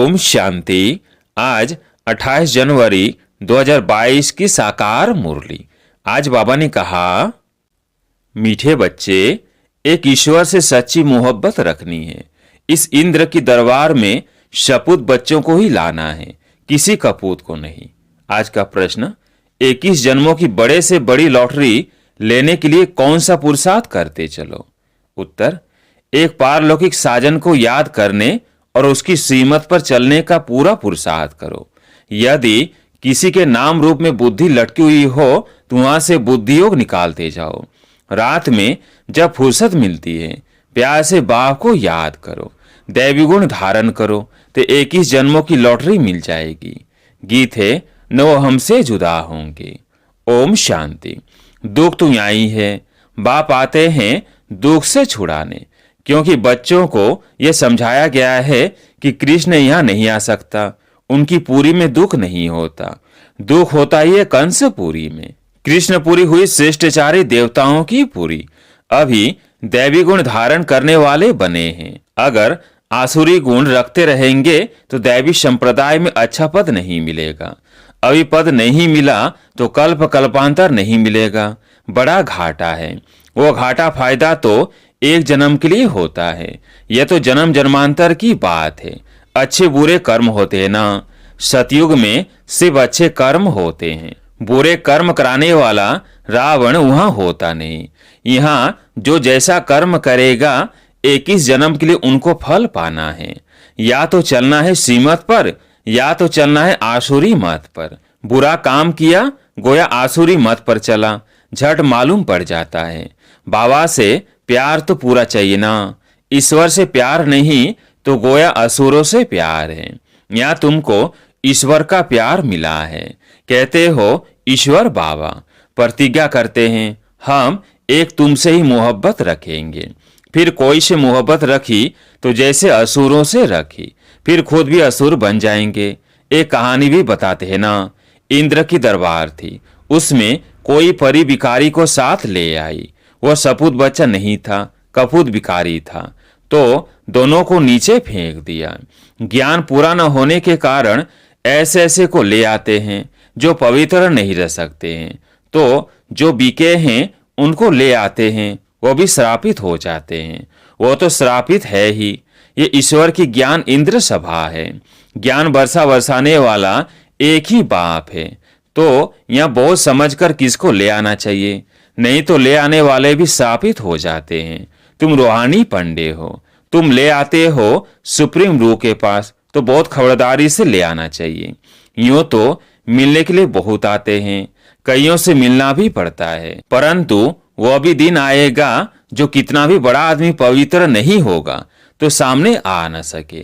ओम शांति। आज 28 जनवरी 2022 की साकार मुरली। आज बाबा ने कहा, मीठे बच्चे, एक ईश्वर से सच्ची मोहब्बत रखनी है। इस इंद्र की दरबार में सपूत बच्चों को ही लाना है, किसी कपूत को नहीं। आज का प्रश्न, 21 जन्मों की बड़े से बड़ी लॉटरी लेने के लिए कौन सा पुरुषार्थ करते चलो। उत्तर, एक पारलौकिक साजन को याद करने और उसकी श्रीमत पर चलने का पूरा पुरुषार्थ करो। यदि किसी के नाम रूप में बुद्धि लटकी हुई हो तो वहां से बुद्धि योग निकालते जाओ। रात में जब फुर्सत मिलती है, प्यार से बाप को याद करो, दैवी गुण धारण करो तो 21 जन्मों की लॉटरी मिल जाएगी। गीत है, न वो हमसे जुदा होंगे। ओम शांति। दुख तो यहाँ ही है, बाप आते हैं दुख से छुड़ाने, क्योंकि बच्चों को यह समझाया गया है कि कृष्ण यहाँ नहीं आ सकता, उनकी पूरी में दुख नहीं होता। दुख होता ही है कंसपुरी में। कृष्णपुरी हुई श्रेष्ठचारी देवताओं की पूरी। अभी दैवी गुण धारण करने वाले बने हैं। अगर आसुरी गुण रखते रहेंगे तो दैवी संप्रदाय में अच्छा पद नहीं मिलेगा। अभी पद नहीं मिला तो कल्प कल्पांतर नहीं मिलेगा। बड़ा घाटा है। वो घाटा फायदा तो एक जन्म के लिए होता है। यह तो जन्म जन्मांतर की बात है। अच्छे बुरे कर्म होते हैं ना। सतयुग में सिर्फ अच्छे कर्म होते हैं। बुरे कर्म कराने वाला रावण वहां होता नहीं। यहाँ जो जैसा कर्म करेगा 21 जन्म के लिए उनको फल पाना है। या तो चलना है श्रीमत पर, या तो चलना है आसुरी मत पर। बुरा काम किया, गोया आसुरी मत पर चला, झट मालूम पड़ जाता है। बाबा से प्यार तो पूरा चाहिए ना। ईश्वर से प्यार नहीं तो गोया असुरों से प्यार है। यहाँ तुमको ईश्वर का प्यार मिला है। कहते हो ईश्वर बाबा, प्रतिज्ञा करते हैं हम एक तुमसे ही मोहब्बत रखेंगे। फिर कोई से मोहब्बत रखी तो जैसे असुरों से रखी, फिर खुद भी असुर बन जाएंगे। एक कहानी भी बताते हैं ना। इंद्र की दरबार थी, उसमें कोई परी भिखारी को साथ ले आई। वह सपूत बच्चा नहीं था, कपूत भिखारी था, तो दोनों को नीचे फेंक दिया। ज्ञान पूरा न होने के कारण ऐसे ऐसे को ले आते हैं जो पवित्र नहीं रह सकते हैं, तो जो बीके हैं उनको ले आते हैं, वो भी श्रापित हो जाते हैं। वो तो श्रापित है ही। ये ईश्वर की ज्ञान इंद्र सभा है। ज्ञान वर्षा बरसाने वाला एक ही बाप है। तो यहाँ बहुत समझकर किसको ले आना चाहिए, नहीं तो ले आने वाले भी श्रापित हो जाते हैं। तुम रूहानी पंडे हो, तुम ले आते हो सुप्रीम रूह के पास, तो बहुत खबरदारी से ले आना चाहिए। यूं तो मिलने के लिए बहुत आते हैं, कईयों से मिलना भी पड़ता है, परंतु वह भी दिन आएगा जो कितना भी बड़ा आदमी पवित्र नहीं होगा तो सामने आ न सके।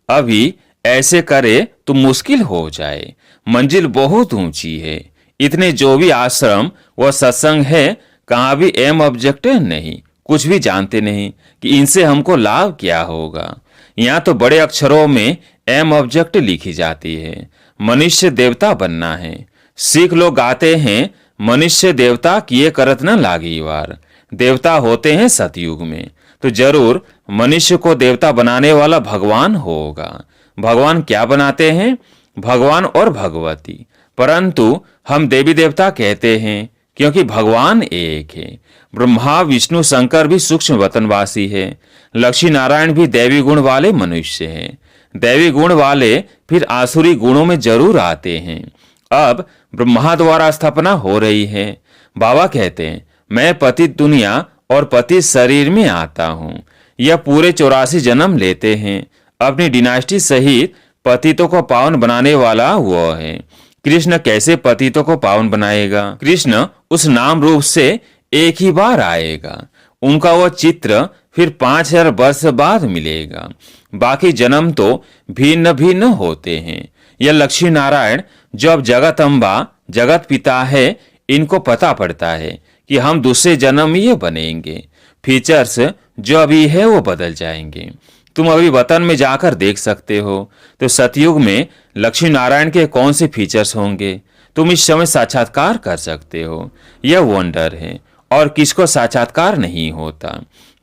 अभी ऐसे करे तो मुश्किल हो जाए। मंजिल बहुत ऊंची है। इतने जो भी आश्रम व सत्संग है, कहाँ भी एम ऑब्जेक्टिव नहीं, कुछ भी जानते नहीं कि इनसे हमको लाभ क्या होगा। यहाँ तो बड़े अक्षरों में एम ऑब्जेक्ट लिखी जाती है, मनुष्य देवता बनना है। सिख लोग गाते हैं, मनुष्य देवता किए करत न लागी वार। देवता होते हैं सतयुग में, तो जरूर मनुष्य को देवता बनाने वाला भगवान होगा। भगवान क्या बनाते हैं? भगवान और भगवती। परंतु हम देवी देवता कहते हैं क्योंकि भगवान एक है। ब्रह्मा विष्णु शंकर भी सूक्ष्म वतनवासी है। लक्ष्मी नारायण भी दैवी गुण वाले मनुष्य हैं। दैवी गुण वाले फिर आसुरी गुणों में जरूर आते हैं। अब ब्रह्मा द्वारा स्थापना हो रही है। बाबा कहते हैं, मैं पतित दुनिया और पतित शरीर में आता हूँ। यह पूरे 84 जन्म लेते हैं। अपनी डिनास्टी सहित पतितों को पावन बनाने वाला वो है। कृष्ण कैसे पतितों को पावन बनाएगा? कृष्ण उस नाम रूप से एक ही बार आएगा। उनका वो चित्र फिर 5000 वर्ष बाद मिलेगा। बाकी जन्म तो भिन्न भिन्न होते हैं। यह लक्ष्मी नारायण जो अब जगत अम्बा जगत पिता है, इनको पता पड़ता है कि हम दूसरे जन्म में ये बनेंगे। फीचर्स जो अभी है वो बदल जाएंगे। तुम अभी वतन में जाकर देख सकते हो तो सतयुग में लक्ष्मी नारायण के कौन से फीचर्स होंगे। तुम इस समय साक्षात्कार कर सकते हो। यह वंडर है और किसको साक्षात्कार नहीं होता।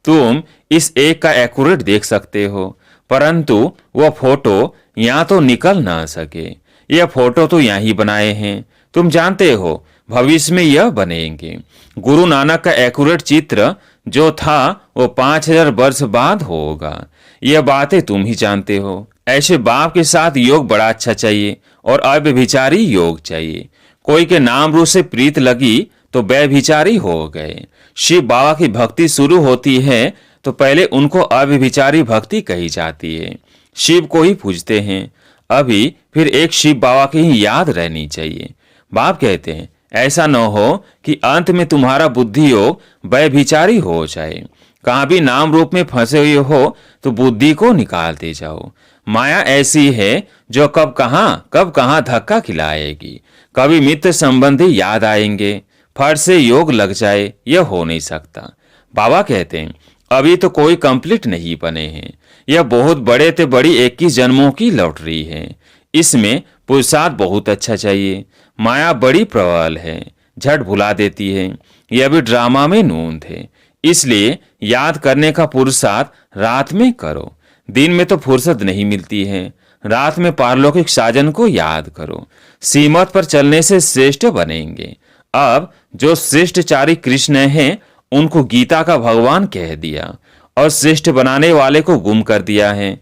तुम इस एक का एक्यूरेट देख सकते हो, परंतु वह फोटो यहाँ तो निकल ना सके। यह फोटो तो यहाँ ही बनाए हैं, तुम जानते हो भविष्य में यह बनेंगे। गुरु नानक का एक्यूरेट चित्र जो था वो 5000 वर्ष बाद होगा। यह बातें तुम ही जानते हो। ऐसे बाप के साथ योग बड़ा अच्छा चाहिए और अव्यभिचारी योग चाहिए। कोई के नाम रूप से प्रीत लगी तो व्यभिचारी हो गए। शिव बाबा की भक्ति शुरू होती है तो पहले उनको अव्यभिचारी भक्ति कही जाती है। शिव को ही पूजते हैं, अभी फिर एक शिव बाबा की ही याद रहनी चाहिए। बाप कहते हैं ऐसा न हो कि अंत में तुम्हारा बुद्धि योग व्यभिचारी हो जाए। कहाँ भी नाम रूप में फंसे हुए हो तो बुद्धि को निकालते जाओ। माया ऐसी है जो कब कहाँ धक्का खिलाएगी। कभी मित्र संबंधी याद आएंगे, फट से योग लग जाए, यह हो नहीं सकता। बाबा कहते हैं अभी तो कोई कंप्लीट नहीं बने हैं। यह बहुत बड़े ते बड़ी 21 जन्मों की लॉटरी है। इसमें पुरुषार्थ बहुत अच्छा चाहिए। माया बड़ी प्रबल है, झट भुला देती है। यह भी ड्रामा में नून थे, इसलिए याद करने का पुरुषार्थ रात में करो। दिन में तो फुर्सत नहीं मिलती है, रात में पारलौकिक साजन को याद करो। सीमत पर चलने से श्रेष्ठ बनेंगे। अब जो श्रेष्ठचारी कृष्ण हैं उनको गीता का भगवान कह दिया और श्रेष्ठ बनाने वाले को गुम कर दिया है।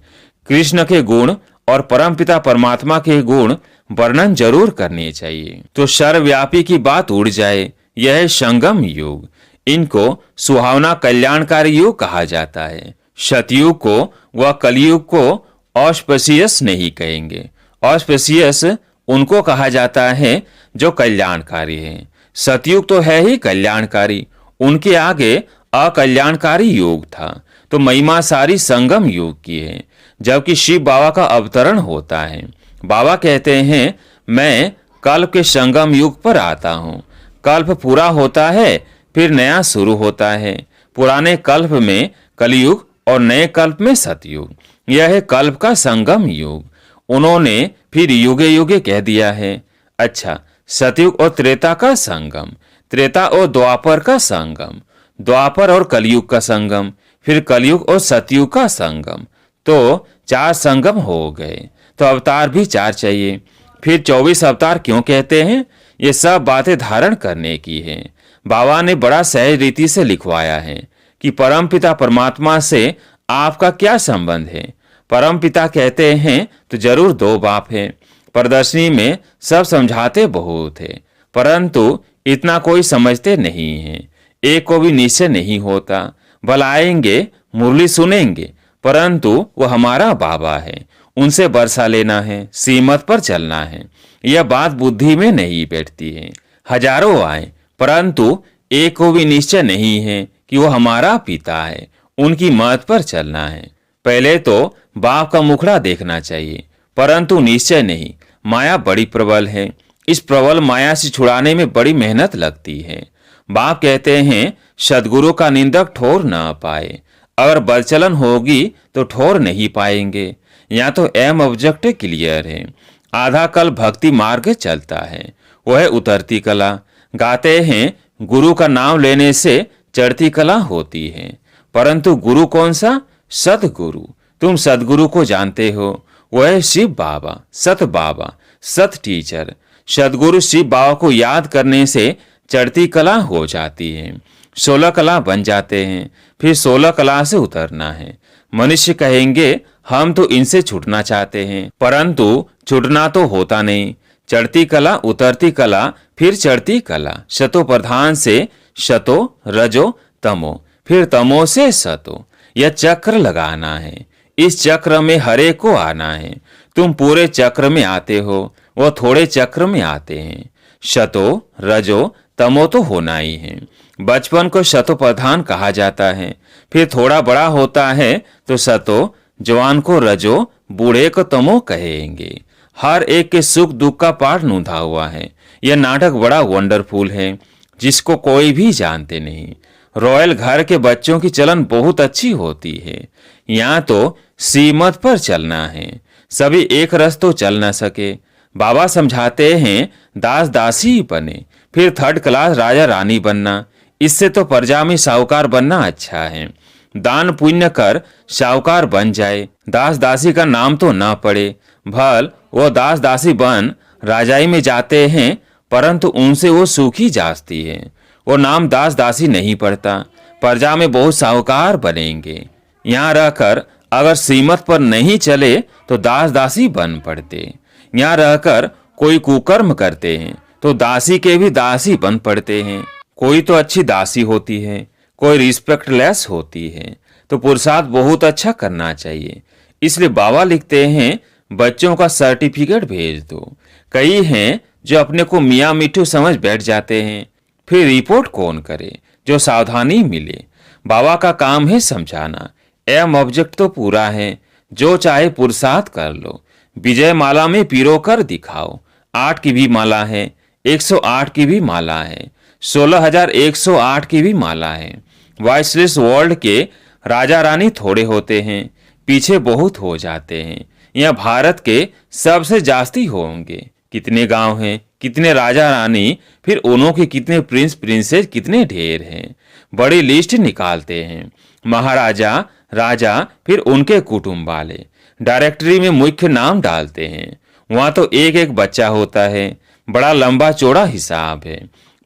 कृष्ण के गुण और परमपिता परमात्मा के गुण वर्णन जरूर करने चाहिए तो सर्वव्यापी की बात उड़ जाए। यह है संगम युग। इनको सुहावना कल्याणकारी युग कहा जाता है। सतयुग को व कलयुग को ऑस्पेशियस नहीं कहेंगे। ऑस्पेशियस उनको कहा जाता है जो कल्याणकारी है। सतयुग तो है ही कल्याणकारी, उनके आगे अकल्याणकारी युग था। तो महिमा सारी संगम युग की है, जबकि शिव बाबा का अवतरण होता है। बाबा कहते हैं मैं कल्प के संगम युग पर आता हूँ। कल्प पूरा होता है फिर नया शुरू होता है। पुराने कल्प में कलयुग और नए कल्प में सतयुग। यह है कल्प का संगम युग। उन्होंने फिर युगे युगे कह दिया है। अच्छा, सतयुग और त्रेता का संगम, त्रेता और द्वापर का संगम, द्वापर और कलयुग का संगम, फिर कलयुग और सतयुग का संगम, तो 4 संगम हो गए। तो अवतार भी 4 चाहिए। फिर 24 अवतार क्यों कहते हैं? ये सब बातें धारण करने की है। बाबा ने बड़ा सहज रीति से लिखवाया है कि परमपिता परमात्मा से आपका क्या संबंध है। परमपिता कहते हैं तो जरूर 2 बाप है। प्रदर्शनी में सब समझाते बहुत है, परंतु इतना कोई समझते नहीं है। एक को भी निश्चय नहीं होता। बुलाएंगे, मुरली सुनेंगे, परंतु वो हमारा बाबा है, उनसे बरसा लेना है, सीमत पर चलना है। यह बात बुद्धि में नहीं बैठती है। हजारों आए, परंतु एक को भी निश्चय नहीं है कि वो हमारा पिता है, उनकी मत पर चलना है। पहले तो बाप का मुखड़ा देखना चाहिए, परंतु निश्चय नहीं। माया बड़ी प्रबल है। इस प्रबल माया से छुड़ाने में बड़ी मेहनत लगती है। बाप कहते हैं सदगुरु का निंदक ठोर ना पाए। अगर बलचलन होगी तो ठोर नहीं पाएंगे। यहाँ तो एम ऑब्जेक्ट क्लियर है। आधा कल भक्ति मार्ग चलता है, वह उतरती कला। गाते हैं गुरु का नाम लेने से चढ़ती कला होती है, परंतु गुरु कौन सा? सतगुरु। तुम सदगुरु को जानते हो, वह शिव बाबा, सत बाबा, सत टीचर। सदगुरु शिव बाबा को याद करने से चढ़ती कला हो जाती है। 16 कला बन जाते हैं, फिर 16 कला से उतरना है। मनुष्य कहेंगे हम तो इनसे छूटना चाहते हैं, परंतु छूटना तो होता नहीं। चढ़ती कला, उतरती कला, फिर चढ़ती कला। शतो प्रधान से शतो, रजो, तमो, फिर तमो से सतो। यह चक्र लगाना है। इस चक्र में हरे को आना है। तुम पूरे चक्र में आते हो, वो थोड़े चक्र में आते हैं। शतो, रजो, तमो तो होना ही है। बचपन को शतो प्रधान कहा जाता है, फिर थोड़ा बड़ा होता है तो शतो, जवान को रजो, बूढ़े को तमो कहेंगे। हर एक के सुख दुख का पाठ नूंधा हुआ है। यह नाटक बड़ा वंडरफुल है, जिसको कोई भी जानते नहीं। रॉयल घर के बच्चों की चलन बहुत अच्छी होती है। यहाँ तो सीमत पर चलना है, सभी एक रस तो चल न सके। बाबा समझाते हैं दास दासी बने, फिर 3rd क्लास राजा रानी बनना। इससे तो प्रजा में साहूकार बनना अच्छा है। दान पुण्य कर साहूकार बन जाए, दास दासी का नाम तो ना पड़े। भल वो दास दासी बन राजाई में जाते हैं, परंतु उनसे वो सूखी जाती है। वो नाम दास दासी नहीं पड़ता, प्रजा में बहुत साहूकार बनेंगे। यहाँ रहकर अगर सीमत पर नहीं चले तो दास दासी बन पड़ते। यहाँ रहकर कोई कुकर्म करते हैं तो दासी के भी दासी बन पड़ते हैं। कोई तो अच्छी दासी होती है, कोई रिस्पेक्टलेस होती है, तो पुरुषार्थ बहुत अच्छा करना चाहिए। इसलिए बाबा लिखते हैं बच्चों का सर्टिफिकेट भेज दो। कई हैं जो अपने को मियाँ मिठू समझ बैठ जाते हैं, फिर रिपोर्ट कौन करे जो सावधानी मिले। बाबा का काम है समझाना। एम ऑब्जेक्ट तो पूरा है, जो चाहे पुरुषार्थ कर लो। विजय माला में पिरो कर दिखाओ। 8 की भी माला है, 108 की भी माला है, 16,108 की भी माला है। वाइसलेस वर्ल्ड के राजा रानी थोड़े होते हैं, पीछे बहुत हो जाते हैं। यह भारत के सबसे जास्ती होंगे। कितने गांव हैं, कितने राजा रानी, फिर उन्हों के कितने प्रिंस प्रिंसेस, कितने ढेर हैं। बड़ी लिस्ट निकालते हैं। महाराजा, राजा, फिर उनके कुटुंब वाले। डायरेक्टरी में मुख्य नाम डालते हैं। वहां तो एक एक बच्चा होता है। बड़ा लंबा चौड़ा हिसाब है।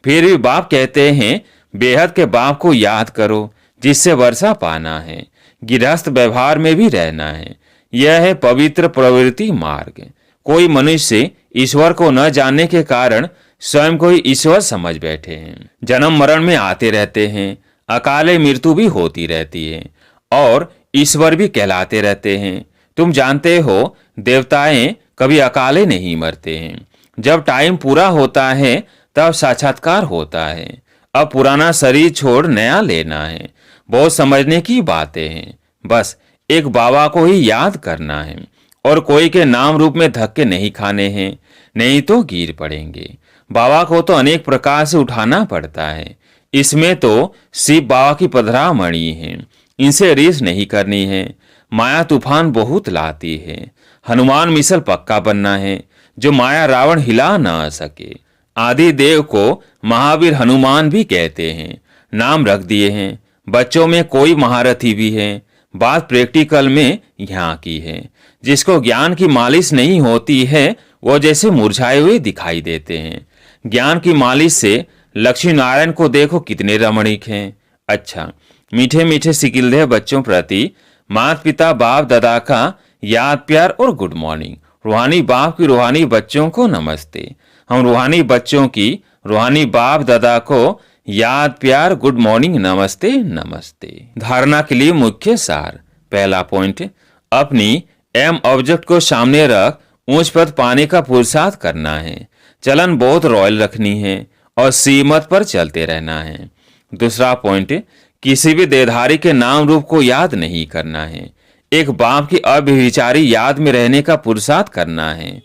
फिर भी बाप कहते हैं बेहद के बाप को याद करो, जिससे वर्षा पाना है, गृहस्थ व्यवहार में भी रहना है। यह है पवित्र प्रवृत्ति मार्ग। कोई मनुष्य ईश्वर को न जानने के कारण स्वयं को ही ईश्वर समझ बैठे हैं। जन्म मरण में आते रहते हैं, अकाले मृत्यु भी होती रहती है और ईश्वर भी कहलाते रहते हैं। तुम जानते हो देवताएं कभी अकाले नहीं मरते हैं। जब टाइम पूरा होता है तब साक्षात्कार होता है। अब पुराना शरीर छोड़ नया लेना है। बहुत समझने की बातें हैं। बस एक बाबा को ही याद करना है और कोई के नाम रूप में धक्के नहीं खाने हैं, नहीं तो गिर पड़ेंगे। बाबा को तो अनेक प्रकार से उठाना पड़ता है। इसमें तो शिव बाबा की पधरामणि है, इनसे रीस नहीं करनी है। माया तूफान बहुत लाती है। हनुमान मिसल पक्का बनना है, जो माया रावण हिला ना सके। आदि देव को महावीर हनुमान भी कहते हैं। नाम रख दिए हैं। बच्चों में कोई महारथी भी है। बात प्रैक्टिकल में यहाँ की है। जिसको ज्ञान की मालिश नहीं होती है वो जैसे मुरझाए हुए दिखाई देते हैं। ज्ञान की मालिश से लक्ष्मी नारायण को देखो कितने रमणीक हैं। अच्छा, मीठे मीठे सिकिलदेह बच्चों प्रति माता पिता बाप दादा का याद प्यार और गुड मॉर्निंग। रूहानी बाप की रूहानी बच्चों को नमस्ते। हम रूहानी बच्चों की रूहानी बाप दादा को याद प्यार गुड मॉर्निंग नमस्ते नमस्ते। धारणा के लिए मुख्य सार। पहला पॉइंट, अपनी एम ऑब्जेक्ट को सामने रख ऊंच पद पाने का पुरुषार्थ करना है। चलन बहुत रॉयल रखनी है और सीमत पर चलते रहना है। दूसरा पॉइंट, किसी भी देहधारी के नाम रूप को याद नहीं करना है। एक बाप की अव्यभिचारी याद में रहने का पुरुषार्थ करना है।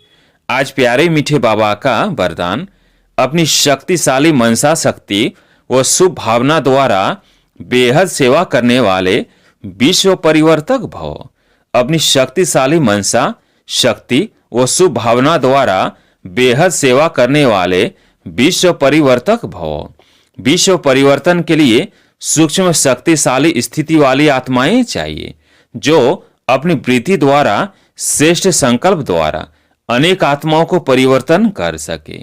आज प्यारे मीठे बाबा का वरदान, अपनी शक्तिशाली मनसा शक्ति व शुभ भावना द्वारा बेहद सेवा करने वाले विश्व परिवर्तक भव। अपनी शक्तिशाली मनसा शक्ति व शुभ भावना द्वारा बेहद सेवा करने वाले विश्व परिवर्तक भव। विश्व परिवर्तन के लिए सूक्ष्म शक्तिशाली स्थिति वाली आत्माएं चाहिए, जो अपनी वृत्ति द्वारा श्रेष्ठ संकल्प द्वारा अनेक आत्माओं को परिवर्तन कर सके।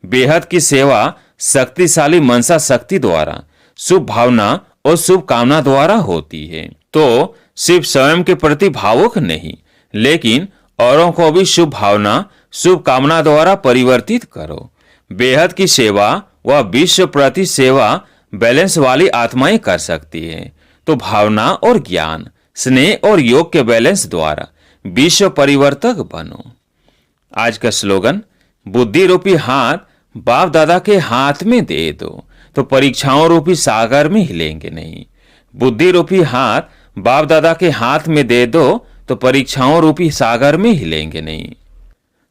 बेहद की सेवा शक्तिशाली मनसा शक्ति द्वारा शुभ भावना और शुभ कामना द्वारा होती है। तो सिर्फ स्वयं के प्रति भावुक नहीं, लेकिन औरों को भी शुभ भावना शुभ कामना द्वारा परिवर्तित करो। बेहद की सेवा व विश्व प्रति सेवा बैलेंस वाली आत्माएं कर सकती है। तो भावना और ज्ञान, स्नेह और योग के बैलेंस द्वारा विश्व परिवर्तक बनो। आज का स्लोगन, बुद्धि रूपी हाथ बाप दादा के हाथ में दे दो तो परीक्षाओं रूपी सागर में हिलेंगे नहीं। बुद्धि रूपी हाथ बाप दादा के हाथ में दे दो तो परीक्षाओं रूपी सागर में हिलेंगे नहीं।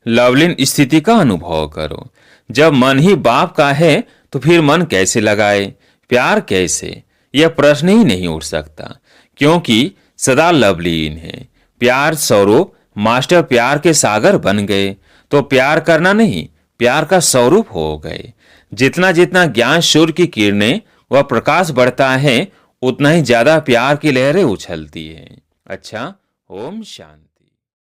लवलीन स्थिति का अनुभव करो। जब मन ही बाप का है तो फिर मन कैसे लगाए, प्यार कैसे, यह प्रश्न ही नहीं उठ सकता, क्योंकि सदा लवलीन है। प्यार स्वरूप मास्टर प्यार के सागर बन गए तो प्यार करना नहीं, प्यार का स्वरूप हो गए। जितना जितना ज्ञान सूर्य की किरणें व प्रकाश बढ़ता है उतना ही ज्यादा प्यार की लहरें उछलती है। अच्छा, ओम शांति।